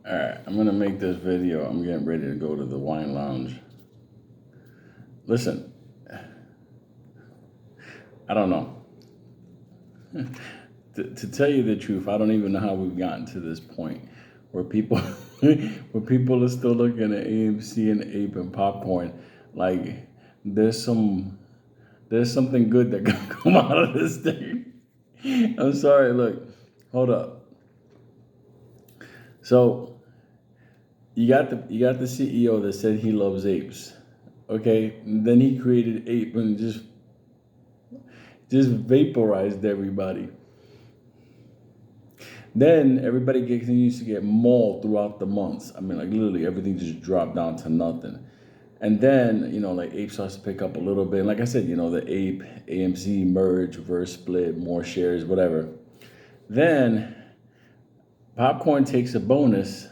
All right, I'm gonna make this video. I'm getting ready to go to the wine lounge. Listen, I don't know. To tell you the truth, I don't even know how we've gotten to this point where people, where people are still looking at AMC and Ape and popcorn like there's some, there's something good that can come out of this thing. I'm sorry. Look, hold up. So you got the CEO that said he loves apes. Okay, and then he created ape and just vaporized everybody. Then everybody continues to get mauled throughout the months. I mean, like literally everything just dropped down to nothing. And then, like Ape starts to pick up a little bit. And like I said, the Ape, AMC merge, reverse split, more shares, whatever. Then Popcorn takes a bonus.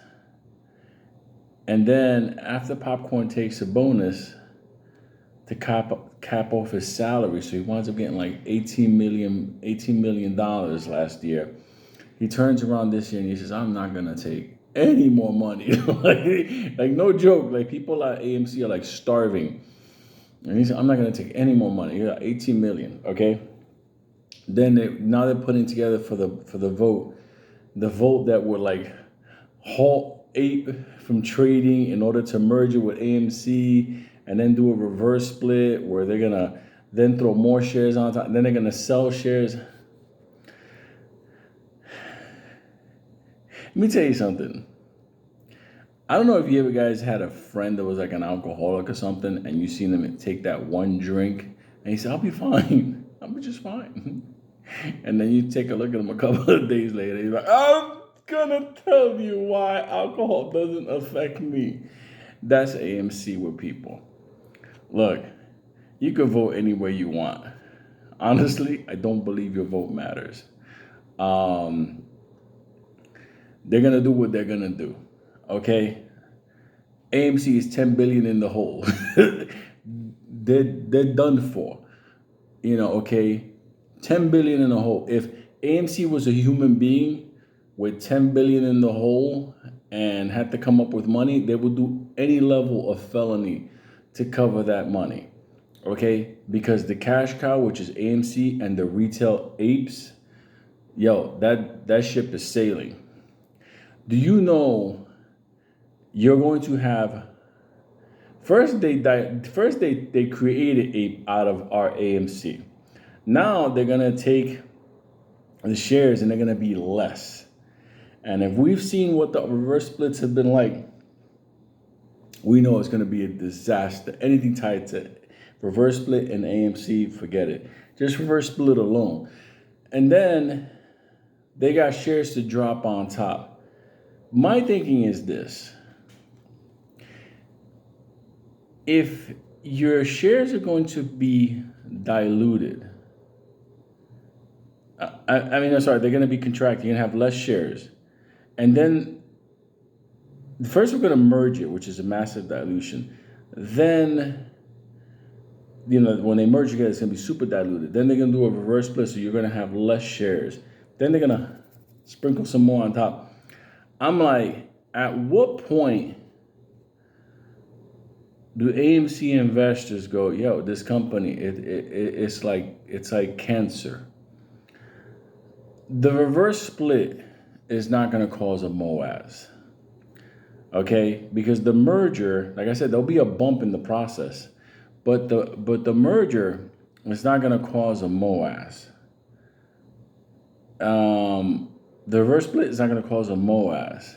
And then after Popcorn takes a bonus to cap off his salary, so he winds up getting like $18 million last year. He turns around this year and he says, I'm not gonna take any more money. like no joke. Like people at AMC are like starving. And he said, I'm not gonna take any more money. You got 18 million, okay? Then now they're putting together for the vote. The vote that would like halt Ape from trading in order to merge it with AMC and then do a reverse split where they're gonna then throw more shares on top. Then they're gonna sell shares. Let me tell you something. I don't know if you ever guys had a friend that was like an alcoholic or something, and you seen them take that one drink, and he said, "I'll be fine. I'll be just fine." And then you take a look at him a couple of days later, he's like, "I'm gonna tell you why alcohol doesn't affect me." That's AMC with people. Look, you can vote any way you want. Honestly, I don't believe your vote matters. Um, they're gonna do what they're gonna do. Okay, AMC is 10 billion in the hole. they're done for. Okay, 10 billion in the hole. If AMC was a human being with 10 billion in the hole and had to come up with money, they would do any level of felony to cover that money. Okay, because the cash cow, which is AMC, and the retail apes, that ship is sailing. Do you know you're going to have first they created ape out of our AMC. Now they're gonna take the shares and they're gonna be less. And if we've seen what the reverse splits have been like, we know it's gonna be a disaster. Anything tied to reverse split and AMC, forget it. Just reverse split alone. And then they got shares to drop on top. My thinking is this. If your shares are going to be diluted, I'm sorry, they're going to be contracted. You're going to have less shares. And then first we're going to merge it, which is a massive dilution. Then, when they merge together, it's going to be super diluted. Then they're going to do a reverse split, so you're going to have less shares. Then they're going to sprinkle some more on top. I'm like, at what point do AMC investors go, yo, this company, it's like cancer? The reverse split is not going to cause a MOAS, okay? Because the merger, like I said, there'll be a bump in the process, but the merger is not going to cause a MOAS. The reverse split is not going to cause a MOAS.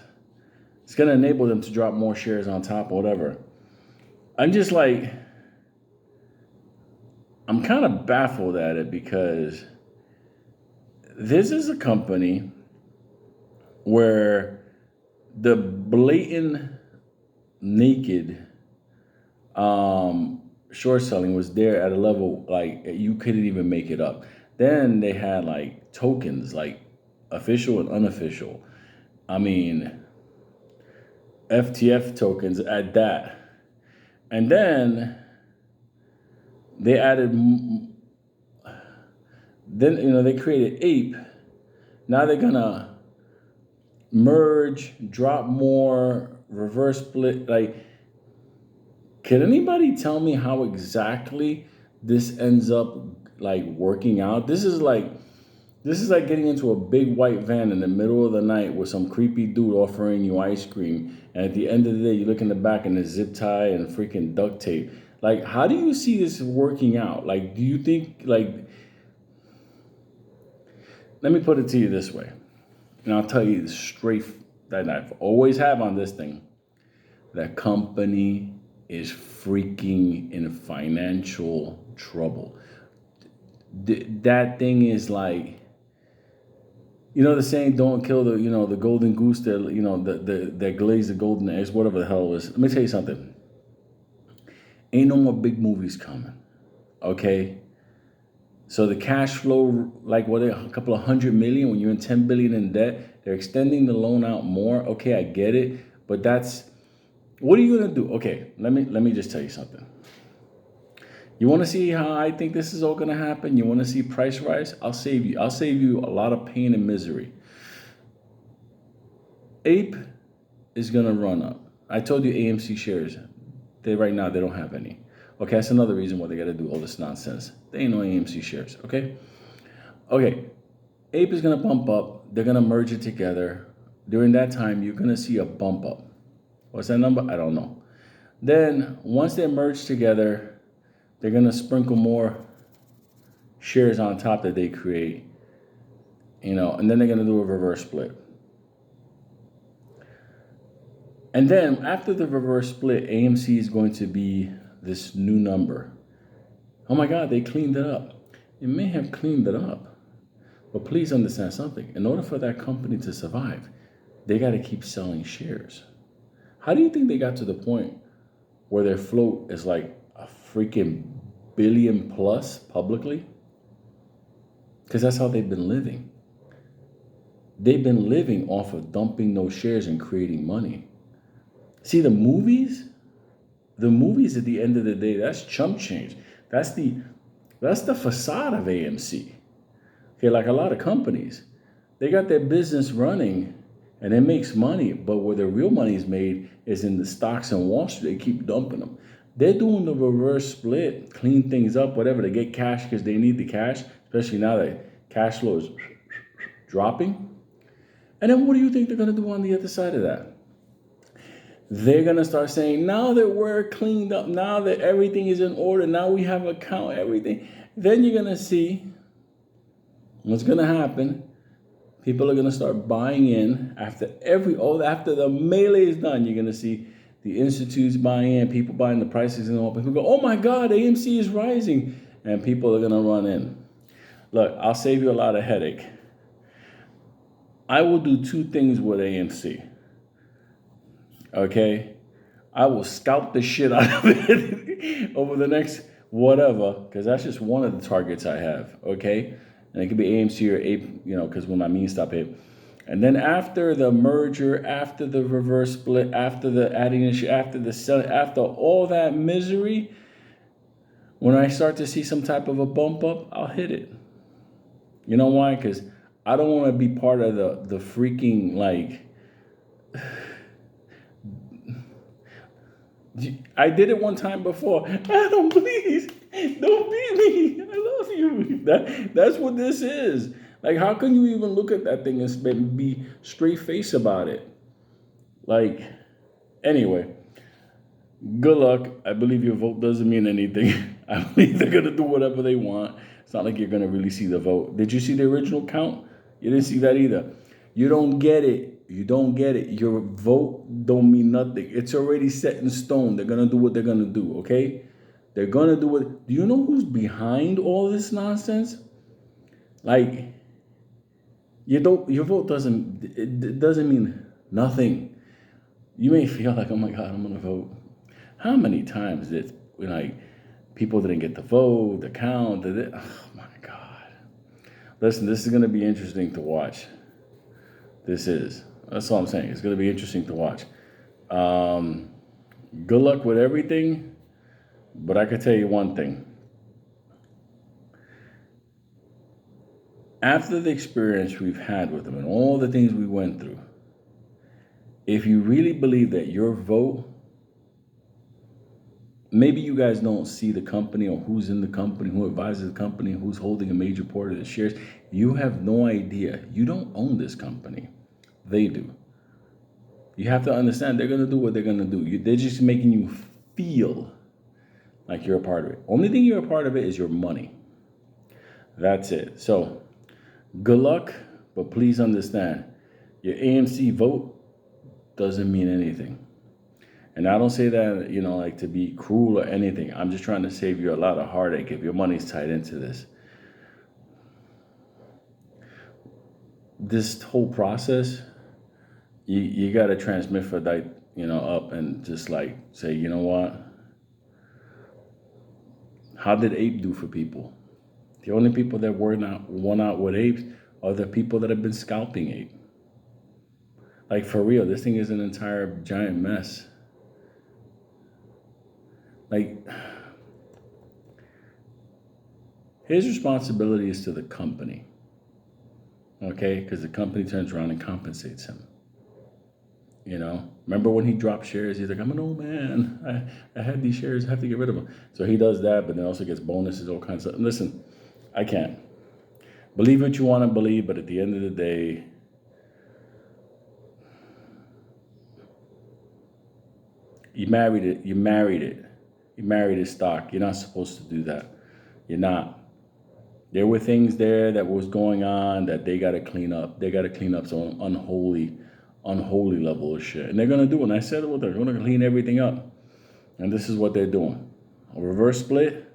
It's going to enable them to drop more shares on top or whatever. I'm just like, I'm kind of baffled at it because this is a company where the blatant naked short selling was there at a level like you couldn't even make it up. Then they had like tokens, like official and unofficial. I mean, FTF tokens at that. And then they added, then they created Ape. Now they're gonna merge, drop more, reverse split. Like, can anybody tell me how exactly this ends up like working out? This is like getting into a big white van in the middle of the night with some creepy dude offering you ice cream. And at the end of the day, you look in the back and there's zip tie and freaking duct tape. Like, how do you see this working out? Like, do you think, like, let me put it to you this way. And I'll tell you straight that I've always have on this thing. That company is freaking in financial trouble. That thing is like, the saying, don't kill the golden goose that, that glazed the golden eggs, whatever the hell it was. Let me tell you something. Ain't no more big movies coming. Okay? So the cash flow, like a couple of 100 million when you're in 10 billion in debt, they're extending the loan out more. Okay, I get it. But what are you gonna do? Okay, let me just tell you something. You want to see how I think this is all going to happen? You want to see price rise? I'll save you. I'll save you a lot of pain and misery. Ape is going to run up. I told you AMC shares. Right now, they don't have any. Okay, that's another reason why they got to do all this nonsense. They ain't no AMC shares, okay? Okay, Ape is going to bump up. They're going to merge it together. During that time, you're going to see a bump up. What's that number? I don't know. Then, once they merge together, they're going to sprinkle more shares on top that they create, and then they're going to do a reverse split. And then after the reverse split, AMC is going to be this new number. Oh my God, they cleaned it up. It may have cleaned it up, but please understand something. In order for that company to survive, they got to keep selling shares. How do you think they got to the point where their float is like a freaking billion plus publicly? Because that's how they've been living. They've been living off of dumping those shares and creating money. See, the movies at the end of the day, that's chump change. That's the facade of AMC. Okay, like a lot of companies, they got their business running and it makes money, but where the real money is made is in the stocks and Wall Street. They keep dumping them. They're doing the reverse split, clean things up, whatever. They get cash because they need the cash, especially now that cash flow is dropping. And then what do you think they're going to do on the other side of that? They're going to start saying, now that we're cleaned up, now that everything is in order, now we have account, everything. Then you're going to see what's going to happen. People are going to start buying in after the melee is done. You're going to see the institutes buying in, people buying the prices and all. People go, oh my God, AMC is rising. And people are going to run in. Look, I'll save you a lot of headache. I will do two things with AMC. Okay? I will scalp the shit out of it over the next whatever, because that's just one of the targets I have. Okay? And it could be AMC or Ape, because when my meme stop hit. And then after the merger, after the reverse split, after the adding issue, after the selling, after all that misery, when I start to see some type of a bump up, I'll hit it. You know why? Because I don't want to be part of the freaking, like, I did it one time before. Adam, please, don't beat me. I love you. That's what this is. Like, how can you even look at that thing and be straight face about it? Like, anyway, good luck. I believe your vote doesn't mean anything. I believe they're going to do whatever they want. It's not like you're going to really see the vote. Did you see the original count? You didn't see that either. You don't get it. You don't get it. Your vote don't mean nothing. It's already set in stone. They're going to do what they're going to do, okay? They're going to do it. Do you know who's behind all this nonsense? Like, your vote doesn't mean nothing. You may feel like, oh my God, I'm going to vote. How many times did, people didn't get the vote, the count, oh my God. Listen, this is going to be interesting to watch. This is. That's all I'm saying. It's going to be interesting to watch. Good luck with everything, but I can tell you one thing. After the experience we've had with them and all the things we went through, if you really believe that your vote, maybe you guys don't see the company or who's in the company, who advises the company, who's holding a major part of the shares. You have no idea. You don't own this company. They do. You have to understand they're going to do what they're going to do. They're just making you feel like you're a part of it. Only thing you're a part of it is your money. That's it. So good luck, but please understand your AMC vote doesn't mean anything. And I don't say that, like to be cruel or anything. I'm just trying to save you a lot of heartache if your money's tied into this. This whole process, you got to transmit for that, up and just like say, you know what? How did Ape do for people? The only people that won out with Apes are the people that have been scalping Ape. Like for real, this thing is an entire giant mess. Like, his responsibility is to the company, okay? Because the company turns around and compensates him. Remember when he dropped shares? He's like, I'm an old man. I had these shares. I have to get rid of them. So he does that, but then also gets bonuses, all kinds of stuff. Listen, I can't. Believe what you want to believe, but at the end of the day, you married it. You married his stock. You're not supposed to do that. You're not. There were things there that was going on that they got to clean up. They got to clean up some unholy level of shit. And they're going to do it. And I said it, they're going to clean everything up. And this is what they're doing. A reverse split,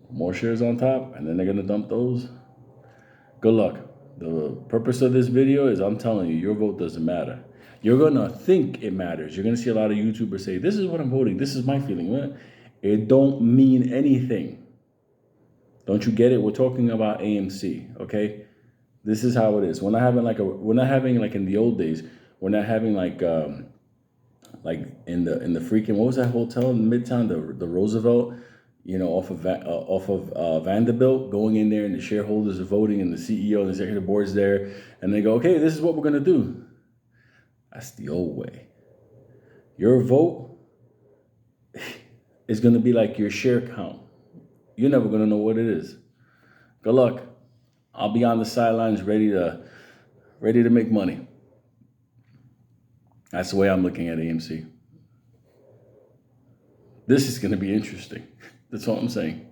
more shares on top, and then they're going to dump those. Good luck. The purpose of this video is I'm telling you, your vote doesn't matter. You're going to think it matters. You're going to see a lot of YouTubers say, this is what I'm voting. This is my feeling. It don't mean anything. Don't you get it? We're talking about AMC, okay? This is how it is. We're not having like in the old days. We're not having like in the freaking, what was that hotel in Midtown, the Roosevelt, off of Vanderbilt, going in there and the shareholders are voting and the CEO and the executive board's there and they go, okay, this is what we're gonna do. That's the old way. Your vote is gonna be like your share count. You're never gonna know what it is. Good luck. I'll be on the sidelines ready to make money. That's the way I'm looking at AMC. This is going to be interesting. That's all I'm saying.